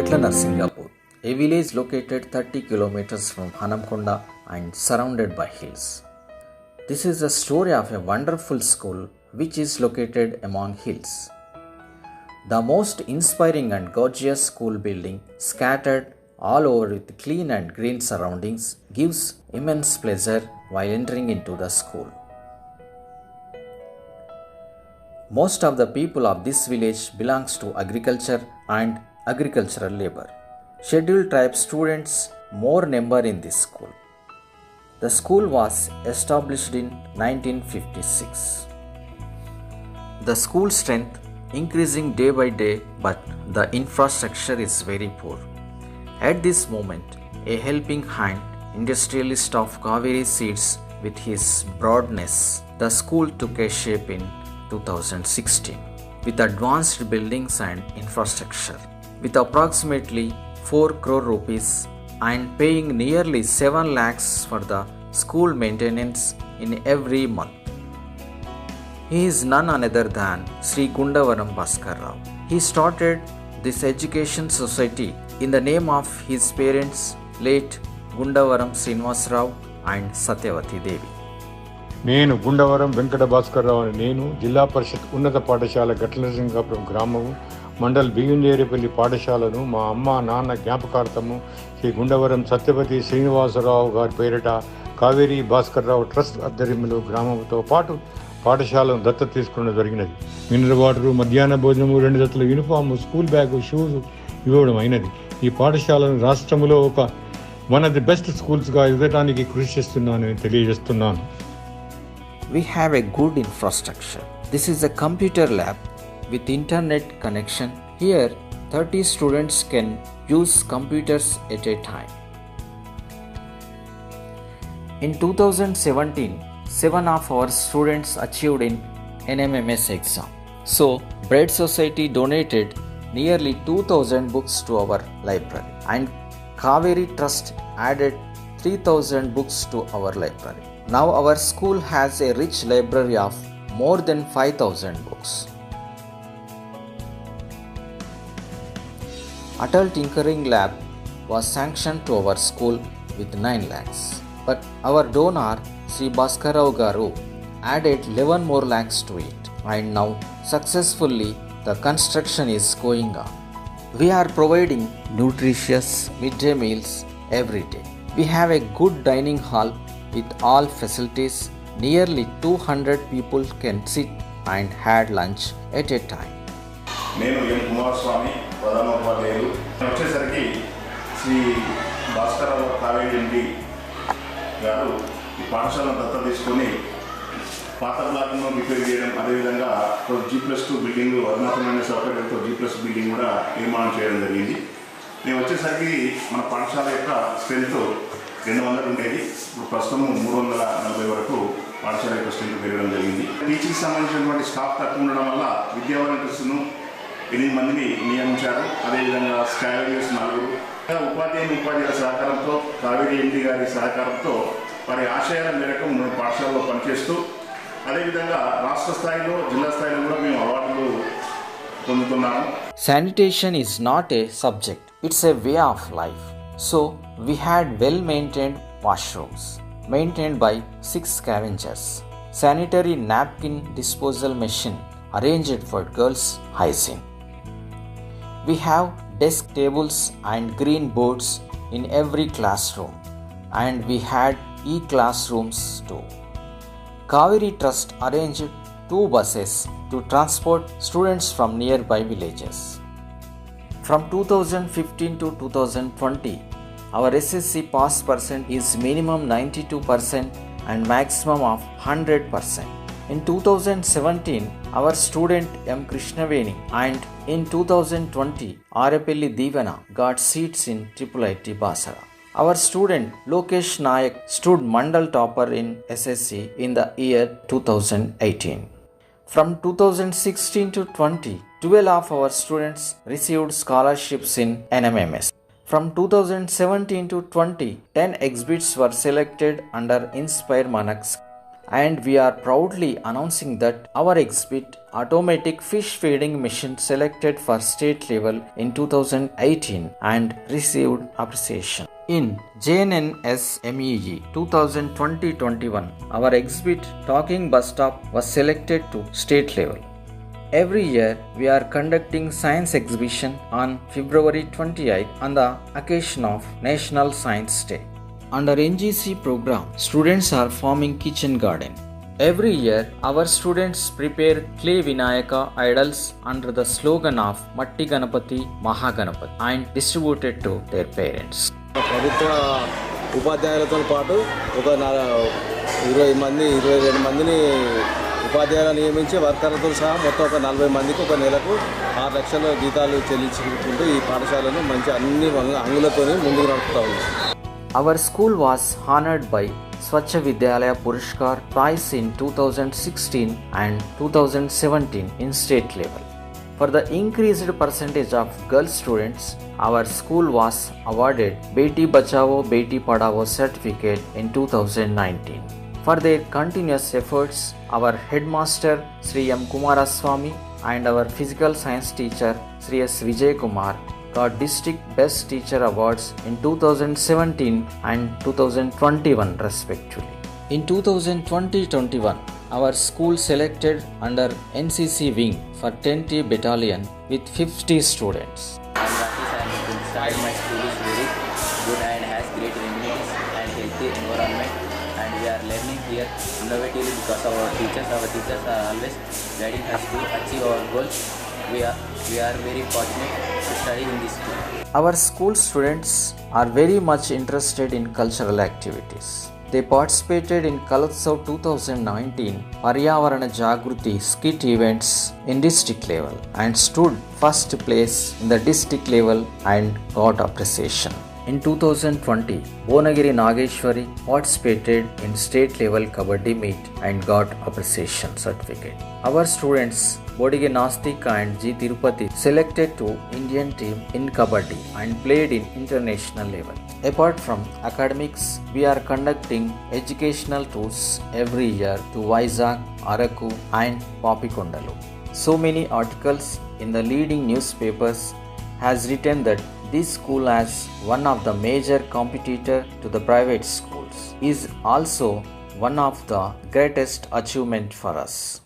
Gatla Narsingapur, a village located 30 kilometers from Hanamkonda and surrounded by hills. This is the story of a wonderful school which is located among hills. The most inspiring and gorgeous school building, scattered all over with clean and green surroundings, gives immense pleasure while entering into the school. Most of the people of this village belongs to agriculture and agricultural labor. Scheduled tribe students more number in this school. The school was established in 1956. The school strength increasing day by day, but the infrastructure is very poor. At this moment, a helping hand, industrialist of Kaveri seeds with his broadness, the school took a shape in 2016 with advanced buildings and infrastructure. With approximately 4 crore rupees and paying nearly 7 lakhs for the school maintenance in every month. He is none other than Sri Gundavaram Bhaskar. He started this education society in the name of his parents, late Gundavaram Srinivasa and Satyavathi Devi. నేను గుండవరం వెంకట భాస్కర్రావు అని నేను జిల్లా పరిషత్ ఉన్నత పాఠశాల గట్ల నరసింగాపురం గ్రామము మండల్ బియ్యంజేరిపల్లి పాఠశాలను మా అమ్మ నాన్న జ్ఞాపకార్థము శ్రీ గుండవరం సత్యవతి శ్రీనివాసరావు గారి పేరిట కావేరీ భాస్కర్రావు ట్రస్ట్ ఆధ్వర్యంలో గ్రామంతో పాటు పాఠశాలను దత్తత తీసుకోవడం జరిగినది. మినరల్ వాటరు, మధ్యాహ్న భోజనము, 2 జతల యూనిఫాము, స్కూల్ బ్యాగు, షూస్ ఇవ్వడం అయినది. ఈ పాఠశాలను రాష్ట్రంలో ఒక వన్ ఆఫ్ ది బెస్ట్ స్కూల్స్గా ఎదగడానికి కృషి చేస్తున్నానని తెలియజేస్తున్నాను. We have a good infrastructure. This is a computer lab with internet connection. Here, 30 students can use computers at a time. In 2017, 7 of our students achieved in NMMS exam. So, Bread Society donated nearly 2000 books to our library, and Kaveri Trust added 3000 books to our library. Now our school has a rich library of more than 5000 books. Adult Tinkering Lab was sanctioned to our school with 9 lakhs. But our donor Sri Bhaskarrao Garu added 11 more lakhs to it, and now successfully the construction is going on. We are providing nutritious midday meals every day. We have a good dining hall with all facilities. Nearly 200 people can sit and had lunch at a time. నేను ఎం కుమారస్వామి ప్రధానోపాధ్యాయులు వచ్చేసరికి శ్రీ భాస్కరరావు కావేరి గారు ఈ పాఠశాలను దత్తత తీసుకొని పాత బ్లాక్ను రిపేర్ చేయడం, అదేవిధంగా G+2 బిల్డింగ్ అధునాతనమైన సౌకర్యాలతో G+ బిల్డింగ్ కూడా నిర్మాణం చేయడం జరిగింది. నేను వచ్చేసరికి మన పాఠశాల యొక్క స్ట్రెంత్ 200 ఉండేది. ఇప్పుడు ప్రస్తుతం 340 వరకు పాఠశాల యొక్క స్ట్రెంత్ పెరగడం జరిగింది. టీచింగ్ సంబంధించినటువంటి స్టాఫ్ తక్కువ ఉండడం వల్ల విద్యా వాలంటీర్స్ను 8 మందిని నియమించారు. అదేవిధంగా స్కావెంజర్స్ 4. ఉపాధ్యాయుల సహకారంతో, కావేరీ ఎండి గారి సహకారంతో వారి ఆశయాల మేరకు మేము పాఠశాలలో పనిచేస్తూ, అదేవిధంగా రాష్ట్ర స్థాయిలో, జిల్లా స్థాయిలో కూడా మేము అవార్డులు పొందుతున్నాము. Sanitation is not a subject, it's a way of life. So, we had well-maintained washrooms, maintained by 6 scavengers, sanitary napkin disposal machine arranged for girls' hygiene. We have desk tables and green boards in every classroom, and we had e-classrooms too. Kaveri Trust arranged 2 buses to transport students from nearby villages. From 2015 to 2020, our SSC pass percent is minimum 92% and maximum of 100%. In 2017, our student M. Krishnaveni and in 2020, Arapelli Divana got seats in IIIT Basara. Our student Lokesh Nayak stood Mandal topper in SSC in the year 2018. From 2016 to 20, 12 of our students received scholarships in NMMS. From 2017 to 20, 10 exhibits were selected under Inspire Manaks. And we are proudly announcing that our exhibit Automatic Fish Feeding Machine selected for state level in 2018 and received appreciation. In JNNSMEE 2020-21, our exhibit Talking Bus Stop was selected to state level. Every year, we are conducting science exhibition on February 28th on the occasion of National Science Day. Under NGC program, students are forming kitchen garden. Every year, our students prepare clay Vinayaka idols under the slogan of Matti Ganapati Mahaganapati and distribute it to their parents. ప్రభుత్వ ఉపాధ్యాయులతో పాటు ఒక 22 మందిని ఉపాధ్యాయులను నియమించి వర్కర్లతో సహా మొత్తం ఒక 40 మందికి ఒక నెలకు 6 లక్షల జీతాలు చెల్లించుకుంటూ ఈ పాఠశాలను మంచి అన్ని అంగులతో ముందుకు నడుపుతా ఉన్నాం. Our school was honored by Swachha Vidyalaya Purishkar prize in 2016 and 2017 in state level. For the increased percentage of girl students, our school was awarded Beti Bachao Beti Padhao certificate in 2019. For their continuous efforts, our headmaster Sri M. Kumaraswamy and our physical science teacher Sri S. Vijay Kumar got District Best Teacher Awards in 2017 and 2021 respectively. In 2020-21, our school selected under NCC wing for 10th Battalion with 50 students. Inside my school is very good and has great amenities and healthy environment, and we are learning here innovatively because our teachers are always guiding us to achieve our goals. We are very fortunate to study in this school. Our school students are very much interested in cultural activities. They participated in Kalotsav 2019 Paryavarana Jagruti skit events in district level and stood first place in the district level and got appreciation. In 2020, Bonagiri Nageshwari participated in state level Kabaddi meet and got appreciation certificate. Our students Bodige Nastika and G. Tirupati selected to Indian team in Kabaddi and played in international level. Apart from academics, we are conducting educational tours every year to Vizag, Araku and Papikondalu. So many articles in the leading newspapers has written that this school as one of the major competitor to the private schools is also one of the greatest achievement for us.